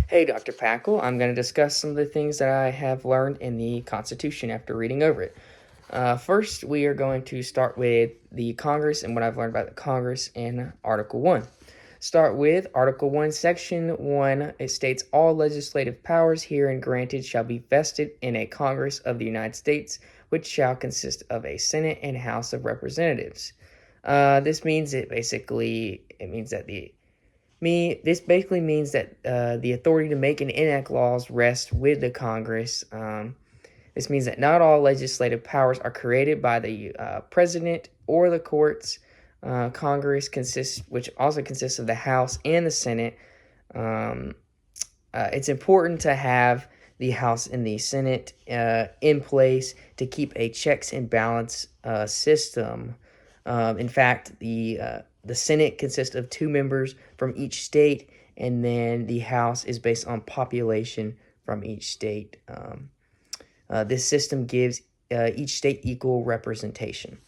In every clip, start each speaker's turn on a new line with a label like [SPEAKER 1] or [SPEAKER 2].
[SPEAKER 1] Hey, Dr. Packle. I'm going to discuss some of the things that I have learned in the Constitution after reading over it. First, we are going to start with the Congress and what I've learned about the Congress in Article 1. Start with Article 1, Section 1. It states all legislative powers herein granted shall be vested in a Congress of the United States, which shall consist of a Senate and House of Representatives. This means it means that this basically means that the authority to make and enact laws rests with the Congress. This means that not all legislative powers are created by the president or the courts. Congress which also consists of the House and the Senate. It's important to have the House and the Senate in place to keep a checks and balance system. In fact, the Senate consists of 2 members from each state, and then the House is based on population from each state. This system gives each state equal representation.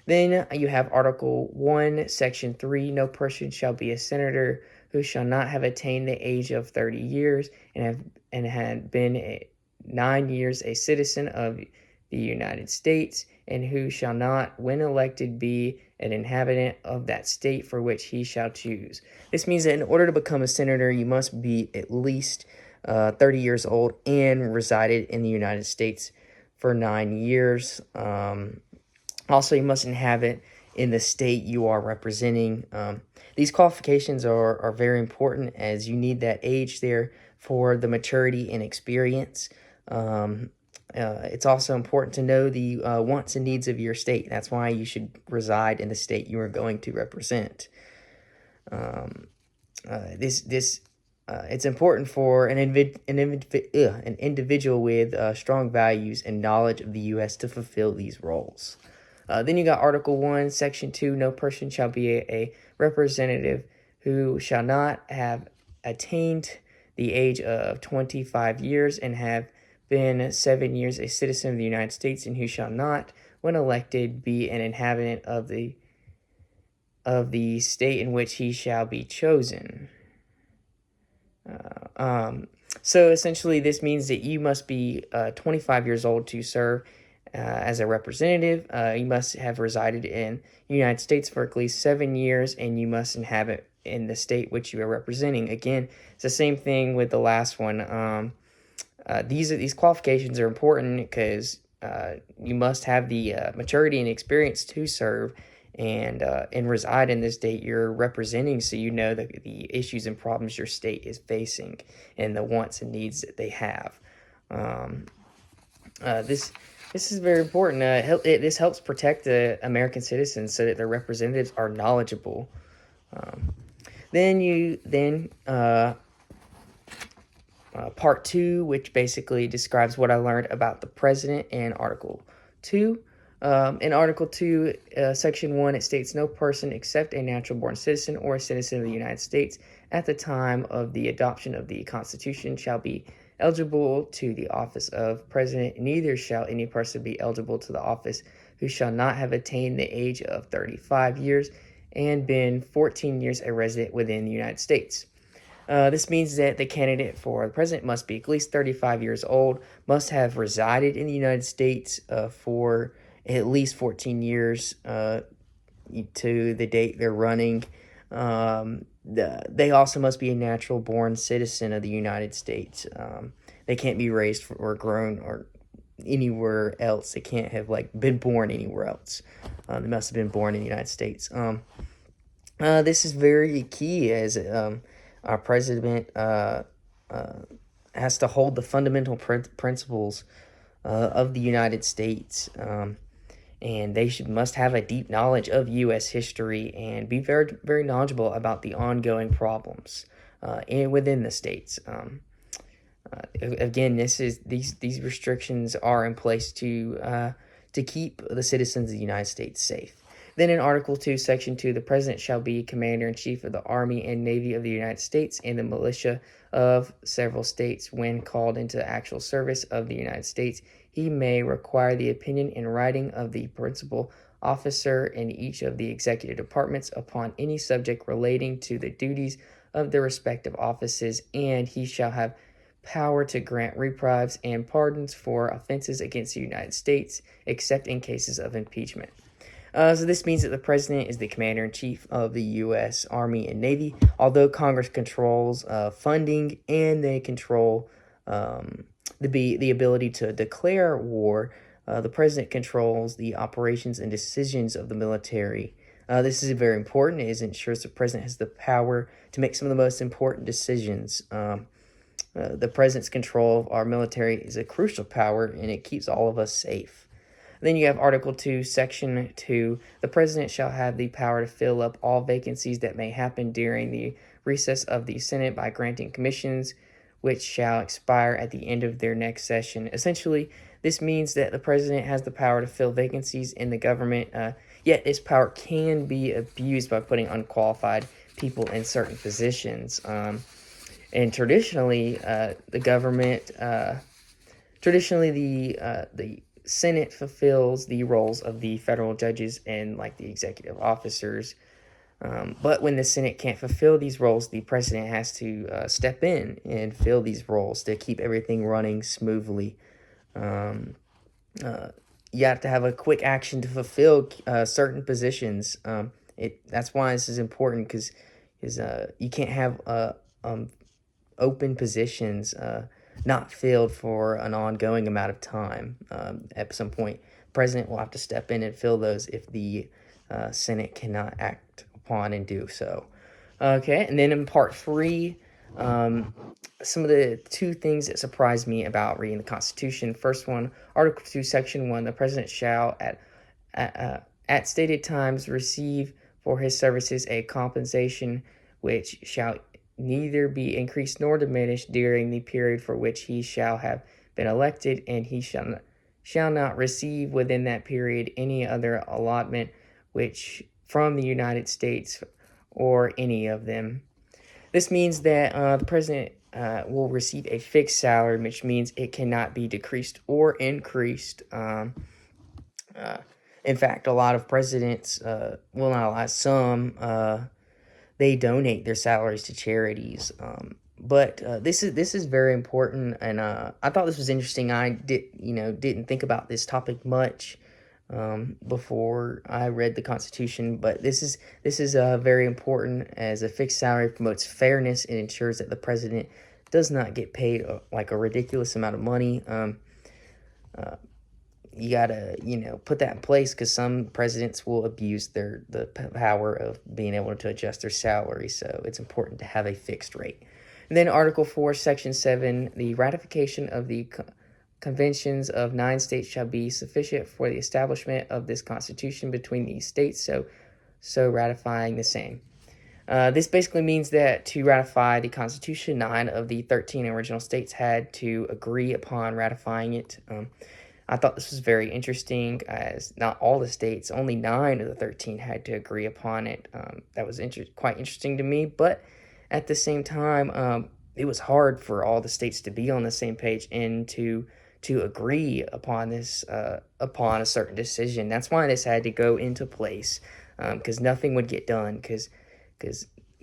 [SPEAKER 1] Then you have Article 1, Section 3, no person shall be a senator who shall not have attained the age of 30 years and had been 9 years a citizen of the United States, and who shall not, when elected, be an inhabitant of that state for which he shall choose. This means that in order to become a senator, you must be at least 30 years old and resided in the United States for 9 years. Also, you must inhabit in the state you are representing. These qualifications are very important, as you need that age there for the maturity and experience. It's also important to know the wants and needs of your state. That's why you should reside in the state you are going to represent. It's important for an individual with strong values and knowledge of the U.S. to fulfill these roles. Then you got Article 1, Section 2, no person shall be a representative who shall not have attained the age of 25 years and have been 7 years a citizen of the United States, and who shall not, when elected, be an inhabitant of the state in which he shall be chosen. So essentially, this means that you must be 25 years old to serve as a representative. You must have resided in the United States for at least 7 years, and you must inhabit in the state which you are representing. Again, it's the same thing with the last one. These qualifications are important because you must have the maturity and experience to serve and reside in the state you're representing, so you know the issues and problems your state is facing and the wants and needs that they have. This is very important. This helps protect the American citizens so that their representatives are knowledgeable. Part 2, which basically describes what I learned about the president in Article 2. In Article 2, Section 1, it states no person except a natural-born citizen or a citizen of the United States at the time of the adoption of the Constitution shall be eligible to the office of president. Neither shall any person be eligible to the office who shall not have attained the age of 35 years and been 14 years a resident within the United States. This means that the candidate for the president must be at least 35 years old, must have resided in the United States for at least 14 years to the date they're running. They also must be a natural-born citizen of the United States. They can't be raised or grown or anywhere else. They can't have been born anywhere else. They must have been born in the United States. This is very key, as our president has to hold the fundamental principles of the United States, and they must have a deep knowledge of U.S. history and be very, very knowledgeable about the ongoing problems within the states. Again, these restrictions are in place to keep the citizens of the United States safe. Then in Article 2, Section 2, the President shall be Commander-in-Chief of the Army and Navy of the United States and the militia of several states. When called into actual service of the United States, he may require the opinion in writing of the principal officer in each of the executive departments upon any subject relating to the duties of their respective offices, and he shall have power to grant reprieves and pardons for offenses against the United States, except in cases of impeachment. So this means that the president is the commander-in-chief of the U.S. Army and Navy, although Congress controls funding and they control the ability to declare war. The president controls the operations and decisions of the military. This is very important. It ensures the president has the power to make some of the most important decisions. The president's control of our military is a crucial power, and it keeps all of us safe. Then you have Article 2, Section 2. The president shall have the power to fill up all vacancies that may happen during the recess of the Senate by granting commissions, which shall expire at the end of their next session. Essentially, this means that the president has the power to fill vacancies in the government, yet this power can be abused by putting unqualified people in certain positions. And traditionally, the government, the Senate fulfills the roles of the federal judges and like the executive officers. But when the Senate can't fulfill these roles, the president has to step in and fill these roles to keep everything running smoothly. You have to have a quick action to fulfill certain positions. That's why this is important, because you can't have open positions not filled for an ongoing amount of time. At some point, the president will have to step in and fill those if the Senate cannot act upon and do so. Okay, and then in part 3, some of the 2 things that surprised me about reading the Constitution. First one, Article 2, Section 1, the president shall at stated times receive for his services a compensation which shall neither be increased nor diminished during the period for which he shall have been elected, and he shall not receive within that period any other allotment which from the United States or any of them. This means that the president will receive a fixed salary, which means it cannot be decreased or increased. In fact, a lot of presidents, well, not a lot, some, they donate their salaries to charities. But this is very important, and I thought this was interesting. I didn't think about this topic much before I read the Constitution, but this is very important, as a fixed salary promotes fairness and ensures that the president does not get paid like a ridiculous amount of money. You gotta, put that in place, because some presidents will abuse the power of being able to adjust their salary. So it's important to have a fixed rate. And then Article 4, Section 7, the ratification of the conventions of 9 states shall be sufficient for the establishment of this Constitution between these states, so ratifying the same. This basically means that to ratify the Constitution, 9 of the 13 original states had to agree upon ratifying it. I thought this was very interesting, as not all the states, only 9 of the 13 had to agree upon it. That was quite interesting to me, but at the same time, it was hard for all the states to be on the same page and to agree upon this, upon a certain decision. That's why this had to go into place, because nothing would get done, because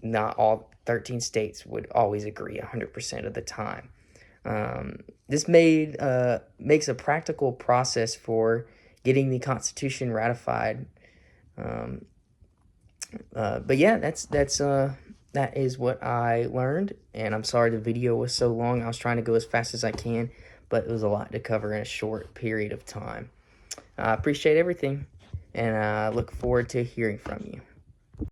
[SPEAKER 1] not all 13 states would always agree 100% of the time. This makes a practical process for getting the Constitution ratified. But yeah, that is what I learned, and I'm sorry the video was so long. I was trying to go as fast as I can, but it was a lot to cover in a short period of time. I appreciate everything, and I look forward to hearing from you.